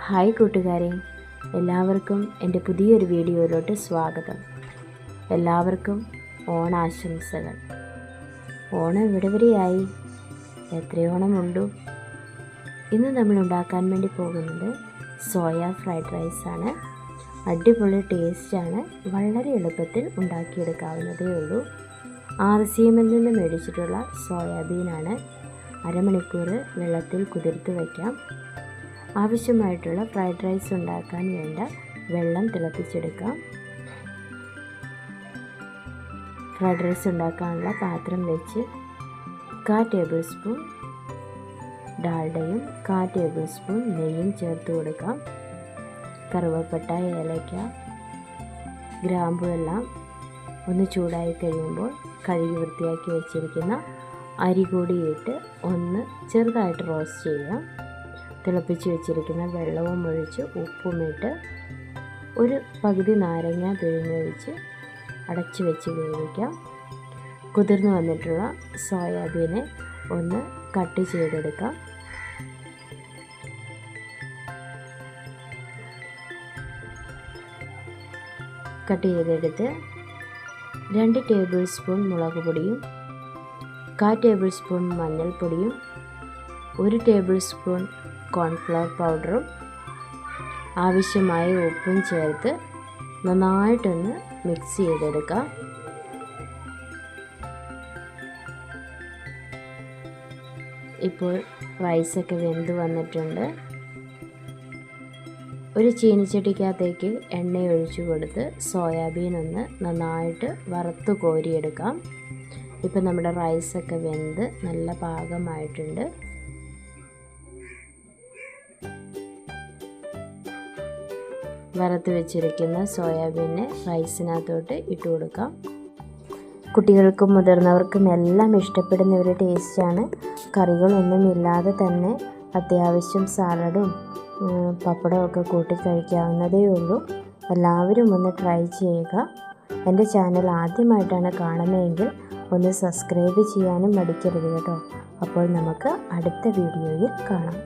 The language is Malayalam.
ഹായ് കൂട്ടുകാരെ, എല്ലാവർക്കും എൻ്റെ പുതിയൊരു വീഡിയോയിലോട്ട് സ്വാഗതം. എല്ലാവർക്കും ഓണാശംസകൾ. ഓണം ഇവിടെ വരെയായി, എത്രയോണമുണ്ടു. ഇന്ന് നമ്മൾ ഉണ്ടാക്കാൻ വേണ്ടി പോകുന്നത് സോയ ഫ്രൈഡ് റൈസാണ്. അടിപൊളി ടേസ്റ്റാണ്. വളരെ എളുപ്പത്തിൽ ഉണ്ടാക്കിയെടുക്കാവുന്നതേ ഉള്ളൂ. RCMൽ നിന്ന് മേടിച്ചിട്ടുള്ള സോയാബീനാണ്. അരമണിക്കൂർ വെള്ളത്തിൽ കുതിർത്ത് വയ്ക്കാം. ആവശ്യമായിട്ടുള്ള ഫ്രൈഡ് റൈസ് ഉണ്ടാക്കാൻ വേണ്ട വെള്ളം തിളപ്പിച്ചെടുക്കാം. ഫ്രൈഡ് റൈസ് ഉണ്ടാക്കാനുള്ള പാത്രം വെച്ച് 1/4 ടേബിൾ സ്പൂൺ ഡാൽഡയും 1/4 ടേബിൾ സ്പൂൺ നെയ്യും ചേർത്ത് കൊടുക്കാം. കറുവപ്പട്ട, ഏലക്ക, ഗ്രാമ്പു എല്ലാം ഒന്ന് ചൂടായി കഴിയുമ്പോൾ കഴുകി വൃത്തിയാക്കി വെച്ചിരിക്കുന്ന അരി കൂടി ഇട്ട് ഒന്ന് ചെറുതായിട്ട് റോസ്റ്റ് ചെയ്യാം. തിളപ്പിച്ച് വെച്ചിരിക്കുന്ന വെള്ളവും ഒഴിച്ച് ഉപ്പുമിട്ട് ഒരു പകുതി നാരങ്ങ പിഴിഞ്ഞൊഴിച്ച് അടച്ചു വെച്ച് വേവിക്കാം. കുതിർന്ന് വന്നിട്ടുള്ള സോയാബീനെ ഒന്ന് കട്ട് ചെയ്തെടുക്കാം. കട്ട് ചെയ്തെടുത്ത് 2 ടേബിൾ സ്പൂൺ മുളക് പൊടിയും 1/4 ടേബിൾ സ്പൂൺ മഞ്ഞൾപ്പൊടിയും 1 ടേബിൾ സ്പൂൺ കോൺഫ്ലവർ പൗഡറും ആവശ്യമായ ഉപ്പും ചേർത്ത് നന്നായിട്ടൊന്ന് മിക്സ് ചെയ്തെടുക്കാം. ഇപ്പോൾ റൈസൊക്കെ വെന്ത് വന്നിട്ടുണ്ട്. ഒരു ചീനിച്ചട്ടിക്കകത്തേക്ക് എണ്ണ ഒഴിച്ചു കൊടുത്ത് സോയാബീൻ ഒന്ന് നന്നായിട്ട് വറുത്ത് കോരിയെടുക്കാം. ഇപ്പം നമ്മുടെ റൈസൊക്കെ വെന്ത് നല്ല പാകമായിട്ടുണ്ട്. വറുത്ത് വെച്ചിരിക്കുന്ന സോയാബീനെ റൈസിനകത്തോട്ട് ഇട്ട് കൊടുക്കാം. കുട്ടികൾക്കും മുതിർന്നവർക്കും എല്ലാം ഇഷ്ടപ്പെടുന്ന ഒരു ടേസ്റ്റാണ്. കറികളൊന്നും ഇല്ലാതെ തന്നെ അത്യാവശ്യം സാലഡും പപ്പടവും ഒക്കെ കൂട്ടി കഴിക്കാവുന്നതേ ഉള്ളൂ. എല്ലാവരും ഒന്ന് ട്രൈ ചെയ്യുക. എൻ്റെ ചാനൽ ആദ്യമായിട്ടാണ് കാണുന്നതെങ്കിൽ ഒന്ന് സബ്സ്ക്രൈബ് ചെയ്യാനും മടിക്കരുത് കേട്ടോ. അപ്പോൾ നമുക്ക് അടുത്ത വീഡിയോയിൽ കാണാം.